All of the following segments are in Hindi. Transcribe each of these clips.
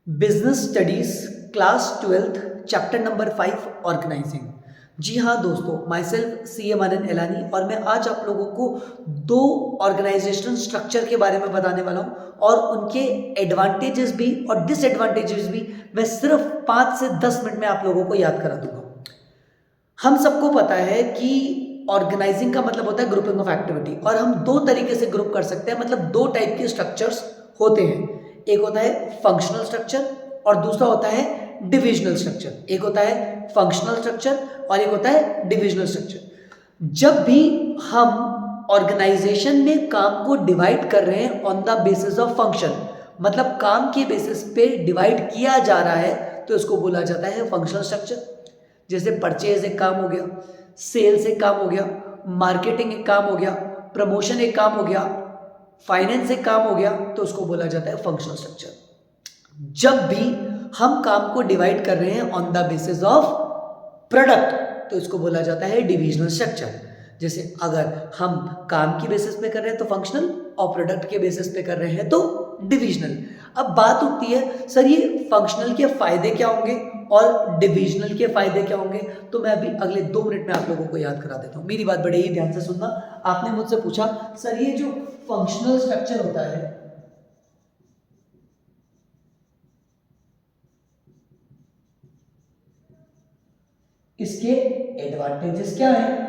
Business studies class 12th chapter number 5 organizing. जी हाँ दोस्तों, माई सेल्फ सी एम आनंद एलानी और मैं आज आप लोगों को दो ऑर्गेनाइजेशनल स्ट्रक्चर के बारे में बताने वाला हूँ और उनके एडवांटेजेस भी और डिसएडवांटेजेस भी मैं सिर्फ 5 से 10 मिनट में आप लोगों को याद करा दूंगा। हम सबको पता है कि ऑर्गेनाइजिंग का मतलब होता है ग्रुपिंग ऑफ एक्टिविटी और हम दो तरीके से ग्रुप कर सकते हैं, मतलब दो टाइप के स्ट्रक्चर्स होते हैं। एक होता है फंक्शनल स्ट्रक्चर और दूसरा होता है डिविजनल स्ट्रक्चर। एक होता है फंक्शनल स्ट्रक्चर और एक होता है डिविजनल स्ट्रक्चर। जब भी हम ऑर्गेनाइजेशन में काम को डिवाइड कर रहे हैं on the basis of function, मतलब काम के बेसिस पे डिवाइड किया जा रहा है, तो इसको बोला जाता है फंक्शनल स्ट्रक्चर। जैसे परचेज एक काम हो गया, सेल्स एक काम हो गया, मार्केटिंग एक काम हो गया, प्रमोशन एक काम हो गया, फाइनेंस एक काम हो गया, तो उसको बोला जाता है फंक्शनल स्ट्रक्चर। जब भी हम काम को डिवाइड कर रहे हैं on the basis of product, तो इसको बोला जाता है डिविजनल स्ट्रक्चर। जैसे अगर हम काम की बेसिस पे कर रहे हैं तो फंक्शनल और प्रोडक्ट के बेसिस पे कर रहे हैं तो डिविजनल। अब बात उठती है, सर ये फंक्शनल के फायदे क्या होंगे और डिविजनल के फायदे क्या होंगे, तो मैं अभी अगले 2 मिनट में आप लोगों को याद करा देता हूँ। मेरी बात बड़े ही ध्यान से सुनना। आपने मुझसे पूछा सर ये जो फंक्शनल स्ट्रक्चर होता है इसके एडवांटेजेस क्या है।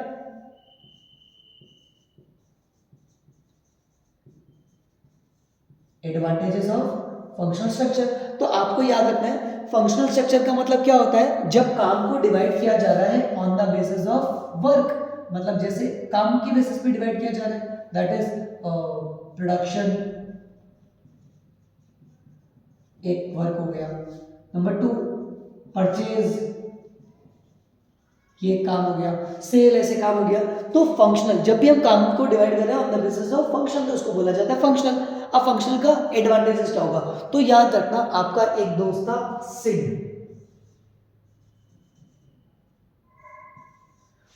एडवांटेजेस ऑफ फंक्शनल स्ट्रक्चर, तो आपको याद रखना है फंक्शनल स्ट्रक्चर का मतलब क्या होता है, जब काम को डिवाइड किया जा रहा है on the basis of work, मतलब जैसे काम की बेसिस पे डिवाइड किया जा रहा है, दैट इज प्रोडक्शन एक वर्क हो गया। नंबर 2 परचेज, ये काम हो गया, सेल ऐसे काम हो गया। तो फंक्शनल, जब भी हम काम को डिवाइड कर रहे हैं on the basis of function, तो उसको बोला जाता है फंक्शनल। अब फंक्शनल का एडवांटेजेस क्या होगा, तो याद रखना आपका एक दोस्त था सिड,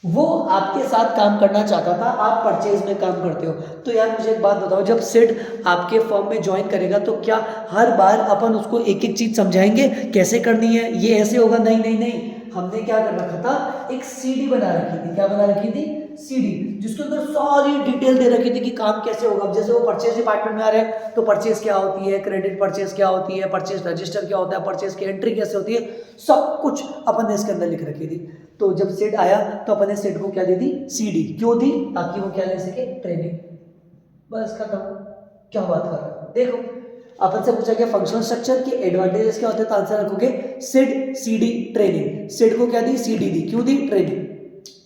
वो आपके साथ काम करना चाहता था, आप परचेज में काम करते हो। तो यार मुझे एक बात बताओ, जब सिड आपके फर्म में ज्वाइन करेगा तो क्या हर बार अपन उसको एक एक चीज समझाएंगे कैसे करनी है, ये ऐसे होगा? नहीं नहीं नहीं, हमने क्या कर रखा था, एक सीडी बना रखी थी। क्या बना रखी थी? सीडी, जिसके अंदर सारी डिटेल दे रखी थी कि काम कैसे होगा। जैसे वो परचेज डिपार्टमेंट में आ रहे हैं तो परचेज क्या होती है, क्रेडिट परचेज क्या होती है, परचेज रजिस्टर क्या होता है, परचेज की एंट्री कैसे होती है, सब कुछ अपन ने इसके अंदर लिख रखी थी। तो जब सेट आया तो अपन ने सेट को क्या दे दी? सीडी। क्यों दी? ताकि वो क्या ले सके? ट्रेनिंग। बस खत्म। क्या बात कर रहे हो? देखो अपन से पूछा गया फंक्शनल स्ट्रक्चर के एडवांटेजेस क्या होते हैं, तो आंसर रखोगे सिड, सीडी, ट्रेनिंग। सिड को क्या दी? सीडी दी। क्यों दी? ट्रेनिंग।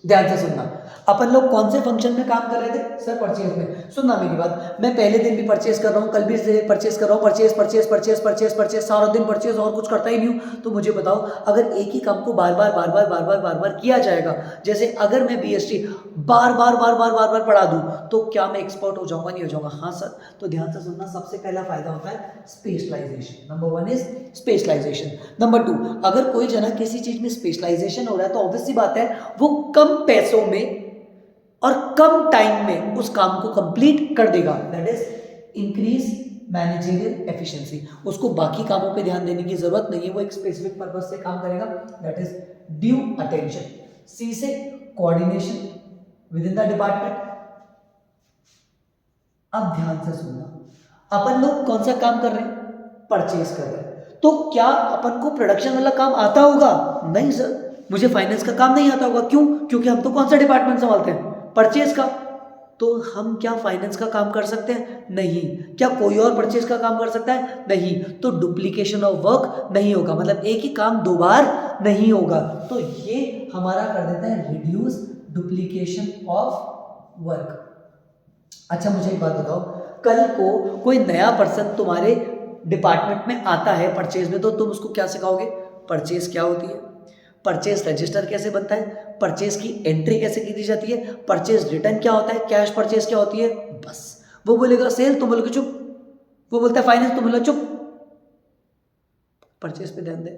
ध्यान से सुनना, अपन लोग कौन से फंक्शन में काम कर रहे थे? सर परचेज में। सुनना मेरी बात, मैं पहले दिन भी परचेज कर रहा हूँ, कल भी परचेज कर रहा हूँ, purchase purchase purchase purchase purchase, सारा दिन परचेज और कुछ करता ही नहीं हूँ। तो मुझे बताओ, अगर एक ही काम को बार बार बार बार बार बार बार बार किया जाएगा, जैसे अगर मैं बीएसटी बार बार बार बार बार बार पढ़ा दूँ, तो क्या मैं एक्सपर्ट हो जाऊंगा? नहीं हो जाऊंगा? हाँ सर। तो ध्यान से सुनना, सबसे पहला फायदा होता है specialization. Number 1 is specialization. Number 2, अगर कोई जना किसी चीज में स्पेशलाइजेशन हो रहा है तो ऑब्वियस सी बात है वो कम पैसों में और कम टाइम में उस काम को कंप्लीट कर देगा। That is increase managerial efficiency. उसको बाकी कामों पे ध्यान देने की जरूरत नहीं है, वो एक स्पेसिफिक पर्पस से काम करेगा। That is due attention. C से coordination within the department. अब ध्यान से सुनना, अपन लोग कौन सा काम कर रहे हैं? परचेज कर रहे हैं। तो क्या अपन को प्रोडक्शन वाला काम आता होगा? नहीं सर, मुझे फाइनेंस का काम नहीं आता होगा। क्यों? क्योंकि हम तो कौन सा डिपार्टमेंट संभालते हैं? परचेज का। तो हम क्या फाइनेंस का काम कर सकते हैं? नहीं। क्या कोई और परचेज का काम कर सकता है? नहीं। तो डुप्लीकेशन ऑफ वर्क नहीं होगा, मतलब एक ही काम 2 बार नहीं होगा। तो ये हमारा कर देता है रिड्यूस डुप्लीकेशन ऑफ वर्क। अच्छा मुझे एक बात बताओ, कल को कोई नया पर्सन तुम्हारे डिपार्टमेंट में आता है परचेज में, तो तुम उसको क्या सिखाओगे? परचेज क्या होती है, परचेज रजिस्टर कैसे बनता है, परचेज की एंट्री कैसे की जाती है, परचेज रिटर्न क्या होता है, कैश परचेज क्या होती है। बस वो बोलेगा सेल, तुम बोलोगे चुप। वो बोलता है फाइनेंस, तुम बोलोगे चुप। परचेज पे ध्यान दे।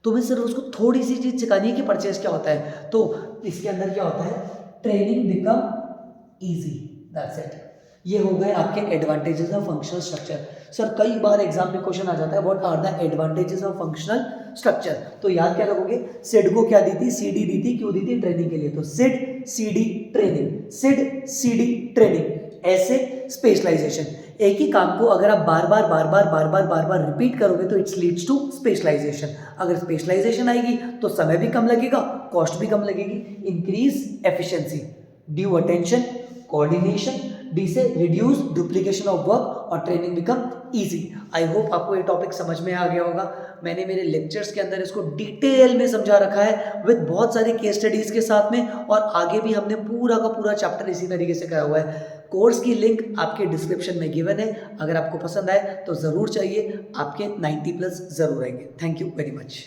तुम्हें सिर्फ उसको थोड़ी सी चीज सिखानी है कि परचेज क्या होता है। तो इसके अंदर क्या होता है? Training become easy. That's it. ये हो गए आपके advantages of functional structure. Sir कई बार एग्जाम में क्वेश्चन आ जाता है what are the advantages of functional structure, तो याद क्या रखोगे, सिड को क्या दी थी, सीडी दी थी, क्यों दी थी, ट्रेनिंग के लिए, तो सिड सीडी ट्रेनिंग, सिड सीडी ट्रेनिंग, ऐसे स्पेशलाइजेशन। एक ही काम को अगर आप बार बार रिपीट करोगे तो इट्स लीड्स टू स्पेशलाइजेशन। अगर स्पेशलाइजेशन आएगी तो समय भी कम लगेगा, कॉस्ट भी कम लगेगी। Increase efficiency, due attention, coordination, D से रिड्यूस डुप्लीकेशन ऑफ वर्क और training become easy. I hope आपको ये टॉपिक समझ में आ गया होगा। मैंने मेरे लेक्चर्स के अंदर इसको डिटेल में समझा रखा है विद बहुत सारे केस स्टडीज के साथ में, और आगे भी हमने पूरा का पूरा चैप्टर इसी तरीके से कराया हुआ है। कोर्स की लिंक आपके डिस्क्रिप्शन में गिवन है, अगर आपको पसंद आए तो ज़रूर चाहिए, आपके 90+ ज़रूर आएंगे। Thank you very much.